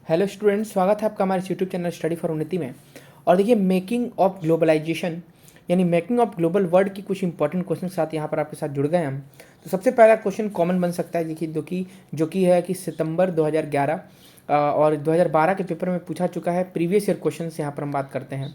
Hello students, स्वागत है आपका हमारे यूट्यूब चैनल स्टडी फॉर उन्नति में। और देखिए, मेकिंग ऑफ ग्लोबलाइजेशन यानी मेकिंग ऑफ ग्लोबल वर्ल्ड की कुछ इंपॉर्टेंट क्वेश्चन के साथ यहाँ पर आपके साथ जुड़ गए हम। तो सबसे पहला क्वेश्चन कॉमन बन सकता है, देखिए जो कि है कि सितंबर 2011 और 2012 के पेपर में पूछा चुका है। प्रीवियस ईयर क्वेश्चन से यहाँ पर हम बात करते हैं,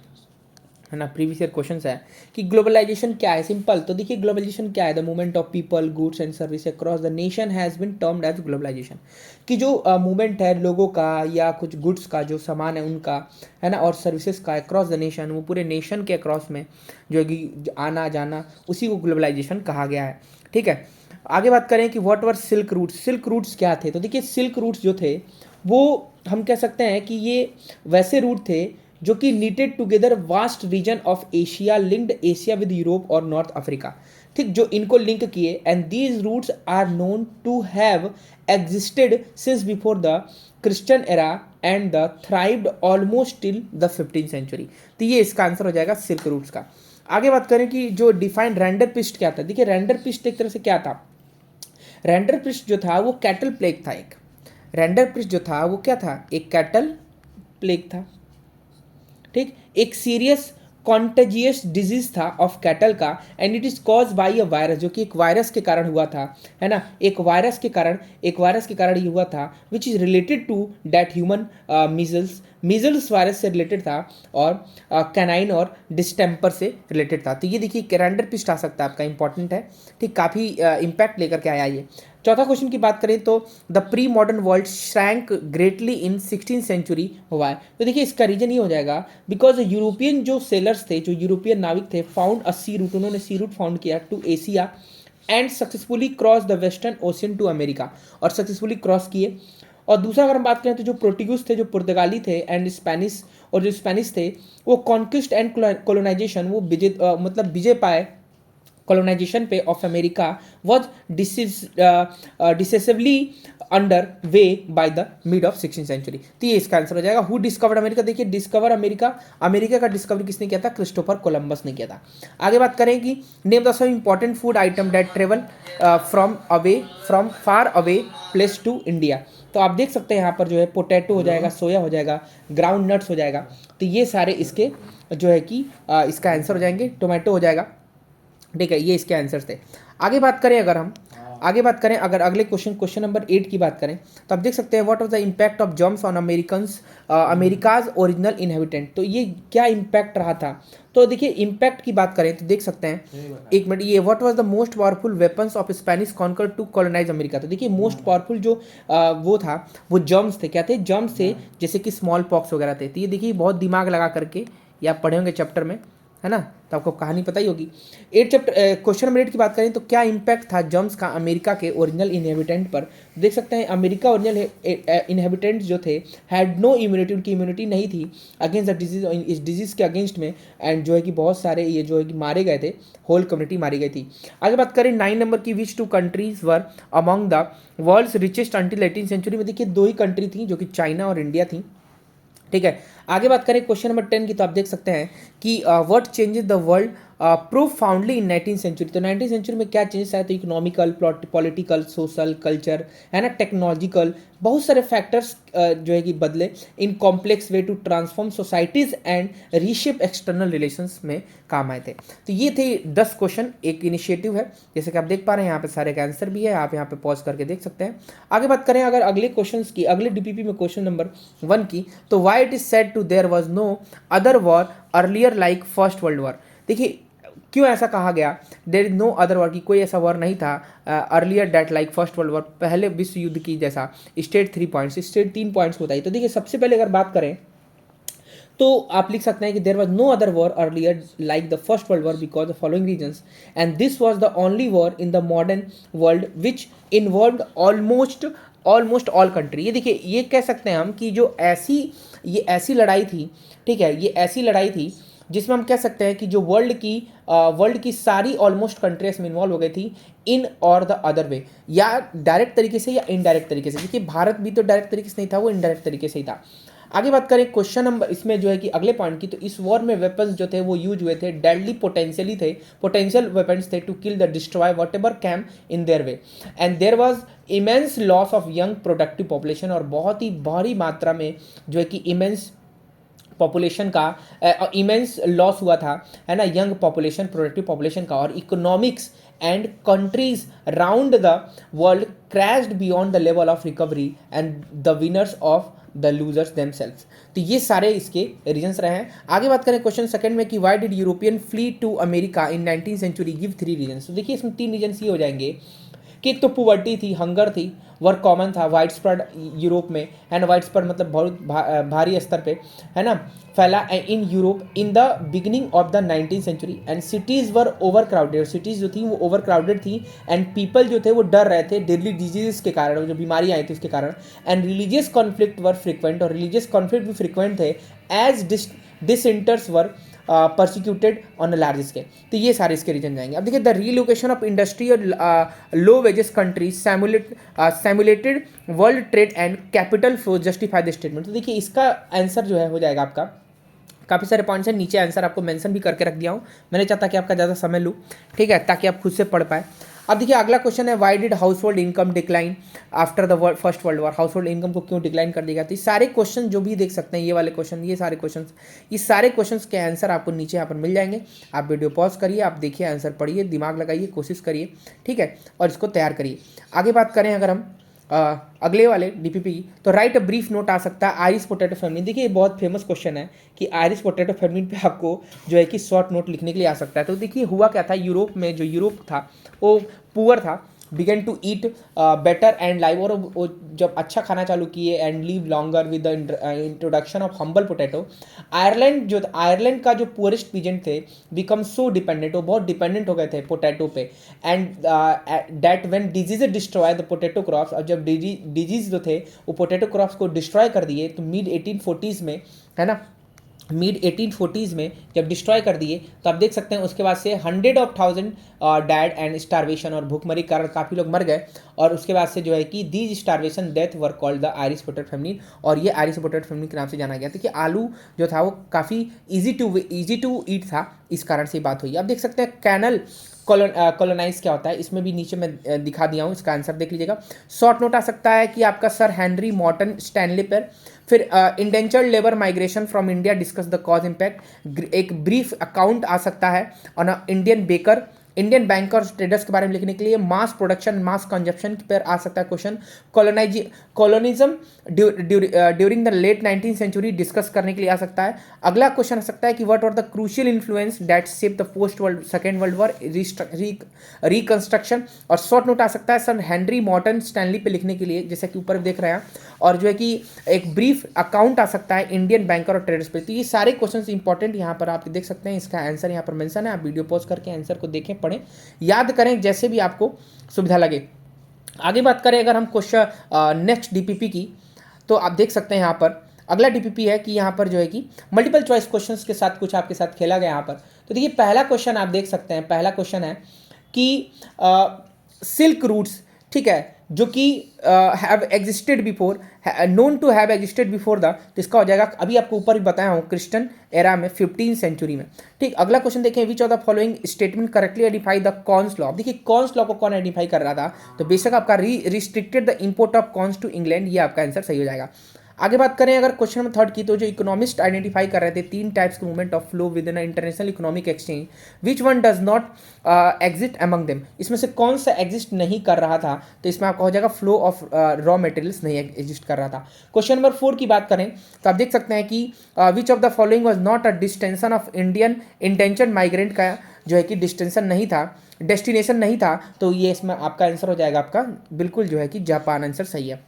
है ना। प्रीवियस ईयर क्वेश्चन है कि ग्लोबलाइजेशन क्या है। सिंपल, तो देखिए ग्लोबलाइजेशन क्या है। The movement of people, goods and service across the nation has been termed as globalisation. कि जो मूवमेंट है लोगों का या कुछ गुड्स का, जो सामान है उनका, है ना, और सर्विसेज का अक्रॉस द नेशन, वो पूरे नेशन के अक्रॉस में जो है कि आना जाना, उसी को ग्लोबलाइजेशन कहा गया है। ठीक है, आगे बात करें कि what were silk routes. Silk routes क्या थे, तो देखिए सिल्क रूट्स जो थे वो हम कह सकते हैं कि ये वैसे रूट थे जो कि knitted together vast region of Asia, linked Asia with Europe और नॉर्थ अफ्रीका। ठीक, जो इनको लिंक किए, and these routes are known to have existed since before the Christian era and the thrived almost till the 15th century. तो ये इसका answer हो जाएगा सिल्क रूट्स का। आगे बात करें कि जो डिफाइंड रेंडर पिस्ट क्या था। देखिए रेंडर पिस्ट एक तरह से क्या था। रेंडर पिस्ट जो था वो कैटल प्लेग था। एक रेंडर पिस्ट जो था वो क्या था, एक कैटल प्लेग था। ठीक, एक सीरियस कॉन्टेजियस डिजीज था ऑफ कैटल का, and it is cause by a virus, जो कि एक वायरस के कारण हुआ था, है ना। एक वायरस के कारण ये हुआ था, which is related to that human measles virus से रिलेटेड था, और कैनाइन और डिस्टेम्पर से रिलेटेड था। तो ये देखिए रेंडर पिस्ट आ सकता है आपका, इंपॉर्टेंट है। ठीक, काफ़ी इम्पैक्ट लेकर के आया ये। चौथा क्वेश्चन की बात करें तो the pre modern world shrank greatly in 16th century हुआ है। तो देखिए इसका रीजन ये हो जाएगा बिकॉज यूरोपियन जो सेलर्स थे, जो यूरोपियन नाविक थे, फाउंड अ सी रूट, उन्होंने सी रूट फाउंड किया to Asia and successfully cross the western ocean to America, और सक्सेसफुली क्रॉस किए। और दूसरा अगर हम बात करें तो जो पोर्टुगीज थे, जो पुर्तगाली थे, एंड स्पेनिश, और जो स्पेनिश थे, वो कॉन्क्विस्ट एंड कोलोनाइजेशन, वो मतलब विजय पाए colonization पे of America was decisively under way by the mid of 16th century. तो ये इसका आंसर हो जाएगा। Who discovered America. देखिए डिस्कवर अमेरिका, अमेरिका का डिस्कवरी किसने किया था, क्रिस्टोफर कोलंबस ने किया था। आगे बात करें कि name the some important food item that travel from far away place to India. तो आप देख सकते हैं यहाँ पर जो है पोटैटो हो जाएगा, सोया हो जाएगा, ग्राउंड नट्स हो जाएगा। तो ये सारे इसके जो है कि इसका आंसर हो जाएंगे। टोमेटो हो जाएगा। ठीक है, ये इसके आंसर्स थे। आगे बात करें अगर अगले क्वेश्चन नंबर 8 की बात करें तो आप देख सकते हैं what was the impact of germs on America's original inhabitant. तो ये क्या इम्पैक्ट रहा था। तो देखिए इम्पैक्ट की बात करें तो देख सकते हैं, एक मिनट, ये what was the most powerful weapons of Spanish conquer to colonise America. तो देखिए मोस्ट पावरफुल जो वो था, वो जर्म्स थे। क्या थे, जर्म्स थे, जैसे कि स्मॉल पॉक्स वगैरह थे। तो ये देखिए बहुत दिमाग लगा करके ये आप पढ़े होंगे चैप्टर में, है ना, तो आपको कहानी पता ही होगी। क्वेश्चन नंबर 8 की बात करें तो क्या इम्पैक्ट था जर्म्स का अमेरिका के ओरिजिनल इनहेबिटेंट पर। देख सकते हैं अमेरिका ओरिजिनल इनहेबिटेंट्स जो थे हैड नो इम्यूनिटी, उनकी इम्यूनिटी नहीं थी अगेंस्ट द डिजीज, इस डिजीज के अगेंस्ट में, एंड जो है कि बहुत सारे ये जो है कि मारे गए थे, होल कम्युनिटी मारी गई थी। आगे बात करें 9 नंबर की, which 2 countries were among the world's richest until 18th century में। देखिए 2 ही कंट्री थी जो कि चाइना और इंडिया थी। ठीक है, आगे बात करें क्वेश्चन नंबर 10 की तो आप देख सकते हैं कि what changes the world profoundly in 19th century. तो 19th सेंचुरी में क्या चेंजेस आए, तो इकोनॉमिकल, पॉलिटिकल, सोशल, कल्चर, है ना, टेक्नोलॉजिकल, बहुत सारे फैक्टर्स जो है कि बदले in complex way to transform societies and reshape external relations में काम आए थे। तो ये थे 10 क्वेश्चन, एक इनिशिएटिव है, जैसे कि आप देख पा रहे हैं यहाँ पे सारे का आंसर भी है, आप यहाँ पे पॉज करके देख सकते हैं। आगे बात करें अगर अगले क्वेश्चन की, अगले डीपीपी में क्वेश्चन नंबर 1 की, तो why it is said to there was no other war earlier like first world war. देखिए क्यों ऐसा कहा गया, there is no other war, की कोई ऐसा वॉर नहीं था earlier that like first world war, पहले विश्व युद्ध की जैसा। स्टेट 3 पॉइंट्स, स्टेट 3 पॉइंट्स बताइए। तो देखिए सबसे पहले अगर बात करें तो आप लिख सकते हैं कि there was no other war earlier like the first world war because the following reasons, and this was the only war in the modern world which involved almost all country. ये देखिए ये कह सकते हैं हम कि जो ऐसी लड़ाई थी, ठीक है, ये ऐसी लड़ाई थी जिसमें हम कह सकते हैं कि जो वर्ल्ड की सारी ऑलमोस्ट कंट्रीज में इन्वॉल्व हो गई थी, इन और द अदर वे, या डायरेक्ट तरीके से या इनडायरेक्ट तरीके से। देखिए भारत भी तो डायरेक्ट तरीके से नहीं था, वो इनडायरेक्ट तरीके से ही था। आगे बात करें क्वेश्चन नंबर इसमें जो है कि अगले पॉइंट की, तो इस वॉर में वेपन्स जो थे वो यूज हुए थे, डेडली पोटेंशियली थे, पोटेंशियल वेपन्स थे to kill the destroy whatever came in their way, and there was immense loss of young productive population, और बहुत ही भारी मात्रा में जो है कि इमेंस पॉपुलेशन का इमेंस लॉस हुआ था, है ना, यंग पॉपुलेशन, प्रोडक्टिव पॉपुलेशन का, और economics and countries round the world crashed beyond the level of recovery and the winners of the losers themselves. तो ये सारे इसके रीजंस रहे हैं। आगे बात करें क्वेश्चन सेकंड में कि why did European flee to America in 19th century, give 3 reasons. तो देखिए इसमें 3 रीजंस ये हो जाएंगे कि एक तो पुवर्टी थी, हंगर थी, वर्क कॉमन था, वाइड स्प्रेड यूरोप में, एंड वाइड स्प्रेड मतलब बहुत भारी स्तर पे, है ना, फैला in Europe in the beginning of the 19th century, and cities were overcrowded, cities जो थी वो ओवर क्राउडेड थी, एंड पीपल जो थे वो डर रहे थे डेडली डिजीज़ के कारण, जो बीमारियाँ आई थी उसके कारण, and religious conflict were frequent, और रिलीजियस कॉन्फ्लिक्ट भी फ्रिक्वेंट थे, as dissenters were persecuted on a large scale. तो ये सारे इसके रीजन जाएंगे। अब देखिए द रीलोकेशन ऑफ इंडस्ट्री और low wages countries stimulated world trade and capital flow justify the statement. तो देखिए इसका आंसर जो है हो जाएगा आपका, काफ़ी सारे पॉइंट्स हैं, नीचे आंसर आपको मेंशन भी करके रख दिया हूँ, मैंने चाहता कि आपका ज़्यादा समय लूँ, ठीक है, ताकि आप खुद से पढ़ पाए। अब देखिए अगला क्वेश्चन है, why did house hold income decline after the first world war, house hold income को क्यों डिक्लाइन कर दिया गया। तो ये सारे क्वेश्चन जो भी देख सकते हैं, ये वाले क्वेश्चन, ये सारे क्वेश्चन के आंसर आपको नीचे यहाँ पर मिल जाएंगे। आप वीडियो पॉज करिए, आप देखिए, आंसर पढ़िए, दिमाग लगाइए, कोशिश करिए, ठीक है, और इसको तैयार करिए। आगे बात करें अगर हम अगले वाले डीपीपी की, तो राइट अ ब्रीफ नोट आ सकता है आयरिश पोटैटो फेमिनिन। देखिए ये बहुत फेमस क्वेश्चन है कि आयरिश पोटैटो फेमिनिन पे आपको जो है कि शॉर्ट नोट लिखने के लिए आ सकता है। तो देखिए हुआ क्या था, यूरोप में जो यूरोप था वो पुअर था, began to eat better and live, और वो जब अच्छा खाना चालू किए and live longer with the introduction of humble potato, Ireland का जो पुअरेस्ट पीजेंट थे बिकम सो डिपेंडेंट, वो बहुत डिपेंडेंट हो गए थे पोटैटो पे, and that when disease destroy the potato crops, और जब डिजीज जो थे वो पोटैटो क्रॉप्स को डिस्ट्रॉय कर दिए, तो मिड 1840s में, है ना, मिड 1840s में जब डिस्ट्रॉय कर दिए, तो आप देख सकते हैं उसके बाद से 100,000 डैड एंड स्टारवेशन, और भूखमरी के कारण काफ़ी लोग मर गए, और उसके बाद से जो है कि these starvation death were called the Irish potato feminine, और ये आयरिश पोटैटो फेमिनिन के नाम से जाना गया था कि आलू जो था वो काफ़ी ईजी टू ईट था, इस कारण से बात हुई। अब देख सकते हैं कैनल कॉलोनाइज क्या होता है, इसमें भी नीचे मैं दिखा दिया हूँ, इसका आंसर देख लीजिएगा। शॉर्ट नोट आ सकता है कि आपका सर हेनरी मॉर्टन स्टैनली पर, फिर indentured labour migration from India discuss the cause impact, एक ब्रीफ अकाउंट आ सकता है ऑन इंडियन बैंकर ट्रेडर्स के बारे में लिखने के लिए, मास प्रोडक्शन मास कंजप्शन पर आ सकता है question, colonialism during the late 19th century discuss करने के लिए आ सकता है। अगला क्वेश्चन आ सकता है कि what are the crucial influence that shape the post second world war reconstruction, और शॉर्ट नोट आ सकता है सर हेनरी मॉर्टन स्टैनली पे लिखने के लिए, जैसे कि ऊपर देख रहे हैं, और जो है कि एक ब्रीफ अकाउंट आ सकता है इंडियन बैंकर और ट्रेडर्स पे। तो ये सारे क्वेश्चन इंपॉर्टेंट यहाँ पर आप देख सकते हैं, इसका आंसर यहाँ पर मेंशन है, आप वीडियो पॉज करके आंसर को देखें, पढ़ें, याद करें, जैसे भी आपको सुविधा लगे। आगे बात करें अगर हम क्वेश्चन नेक्स्ट डीपीपी की, तो आप देख सकते हैं यहाँ पर अगला डीपीपी है कि यहाँ पर जो है कि मल्टीपल चॉइस क्वेश्चंस के साथ कुछ आपके साथ खेला गया यहाँ पर। तो देखिए पहला क्वेश्चन आप देख सकते हैं, पहला क्वेश्चन है कि सिल्क रूट्स, ठीक है, जो कि have existed before, known to have existed before the, तो इसका हो जाएगा, अभी आपको ऊपर भी बताया हूँ, क्रिश्चियन एरा में 15th सेंचुरी में। ठीक, अगला क्वेश्चन देखें, which of the following statement correctly identify the कॉन्स लॉ। देखिए कॉन्स लॉ को कौन आइडेंटिफाई कर रहा था, तो बेशक आपका रिस्ट्रिक्टेड द इंपोर्ट ऑफ कॉन्स टू इंग्लैंड, ये आपका आंसर सही हो जाएगा। आगे बात करें अगर क्वेश्चन नंबर 3 की, तो जो इकोनॉमिस्ट आइडेंटिफाई कर रहे थे 3 टाइप्स के movement of flow with in international economic exchange, which one does not exist among them, इसमें से कौन सा एग्जिस्ट नहीं कर रहा था, तो इसमें आपका हो जाएगा फ्लो ऑफ रॉ मटेरियल्स नहीं एग्जिस्ट कर रहा था। क्वेश्चन नंबर 4 की बात करें तो आप देख सकते हैं कि विच of the following was not a distension of Indian intention migrant, का जो है कि डिस्टेंशन नहीं था, डेस्टिनेशन नहीं था, तो ये इसमें आपका आंसर हो जाएगा आपका बिल्कुल जो है कि जापान, आंसर सही है।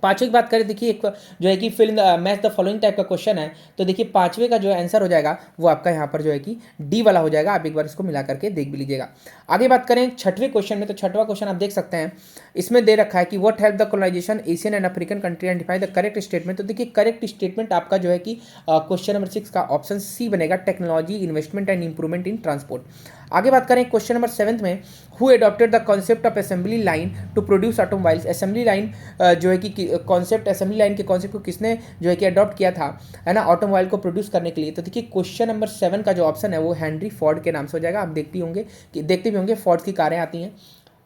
पांचवें की बात करें, देखिए एक जो है कि film match the following type का क्वेश्चन है, तो देखिए पांचवें का जो आंसर हो जाएगा वो आपका यहाँ पर जो है कि डी वाला हो जाएगा, आप एक बार इसको मिला करके देख भी लीजिएगा। आगे बात करें छठवें क्वेश्चन में, तो छठवां क्वेश्चन आप देख सकते हैं, इसमें दे रखा है कि what help the colonisation Asian and African country and define the correct statement. तो देखिए करेक्ट स्टेटमेंट आपका जो है कि क्वेश्चन नंबर 6 का ऑप्शन सी बनेगा, technology investment and improvement in transport. आगे बात करें क्वेश्चन नंबर 7 में, who adopted the concept of assembly line to produce automobiles. Assembly line जो है कि कॉन्सेप्ट, असेंबली लाइन के कॉन्सेप्ट को किसने जो है कि अडॉप्ट किया था, है ना, ऑटोमोबाइल को प्रोड्यूस करने के लिए। तो देखिए क्वेश्चन नंबर 7 का जो ऑप्शन है वो हेनरी फोर्ड के नाम से हो जाएगा। आप देखते भी होंगे फोर्ड की कारें आती हैं।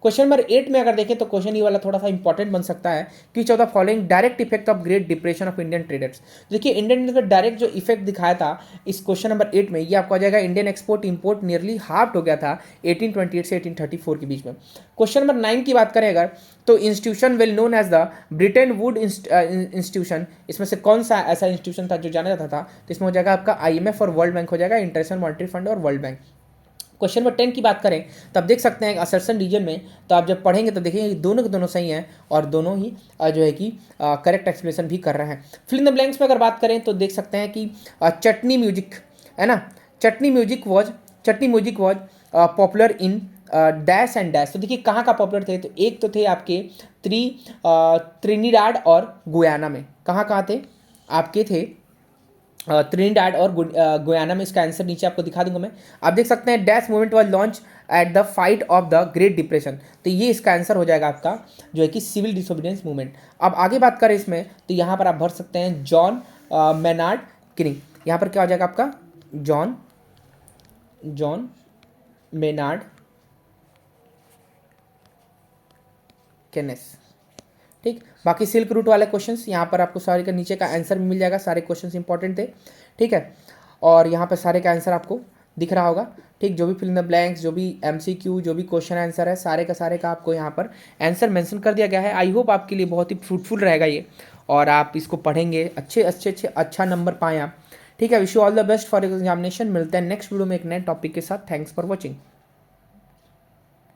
क्वेश्चन नंबर 8 में अगर देखें तो क्वेश्चन ये वाला थोड़ा सा इंपॉर्टेंट बन सकता है कि of the following direct effect of great depression of Indian traders. देखिए इंडियन ने डायरेक्ट जो इफेक्ट दिखाया था इस क्वेश्चन नंबर 8 में, ये आपको आ जाएगा Indian export import nearly half हो गया था 1828 से 1834 के बीच में। क्वेश्चन नंबर 9 की बात करें अगर, तो institution well known as the Bretton Woods institution, इसमें से कौन सा ऐसा इंस्टीट्यूशन था जो जाना जाता था, तो इसमें हो जाएगा आपका IMF और वर्ल्ड बैंक हो जाएगा, इंटरनेशनल मॉनेटरी फंड और वर्ल्ड बैंक। क्वेश्चन नंबर 10 की बात करें तब देख सकते हैं असर्शन रीजन में, तो आप जब पढ़ेंगे तो देखेंगे दोनों के दोनों सही हैं और दोनों ही जो है कि करेक्ट एक्सप्लेनेशन भी कर रहे हैं। फिल इन द ब्लैंक्स में अगर बात करें तो देख सकते हैं कि चटनी म्यूजिक, है ना, chutney music was popular in dash and dash. तो देखिए कहाँ का पॉपुलर थे, तो एक तो थे आपके त्रिनिडाड और गुयाना में। कहाँ थे आपके, थे त्रिनिडाड और गुयाना में। इसका आंसर नीचे आपको दिखा दूंगा मैं। आप देख सकते हैं dash movement was launch at the fight of the great depression, तो ये इसका आंसर हो जाएगा आपका जो है कि सिविल डिसोबीडियंस मूवमेंट। अब आगे बात करें इसमें तो यहाँ पर आप भर सकते हैं जॉन मेनार्ड किनिंग। यहाँ पर क्या हो जाएगा आपका जॉन मेनार्ड केनेस। ठीक, बाकी सिल्क रूट वाले क्वेश्चंस यहाँ पर आपको सारे का नीचे का आंसर भी मिल जाएगा, सारे क्वेश्चंस इंपॉर्टेंट थे। ठीक है, और यहाँ पर सारे का आंसर आपको दिख रहा होगा। ठीक, जो भी फिल इन द ब्लैंक्स, जो भी MCQ, जो भी क्वेश्चन आंसर है, सारे का आपको यहाँ पर आंसर मेंशन कर दिया गया है। आई होप आपके लिए बहुत ही फ्रूटफुल रहेगा ये, और आप इसको पढ़ेंगे अच्छा नंबर पाएँ आप। ठीक है, wish you all the best for examination. मिलते हैं नेक्स्ट वीडियो में एक नए टॉपिक के साथ। Thanks for watching.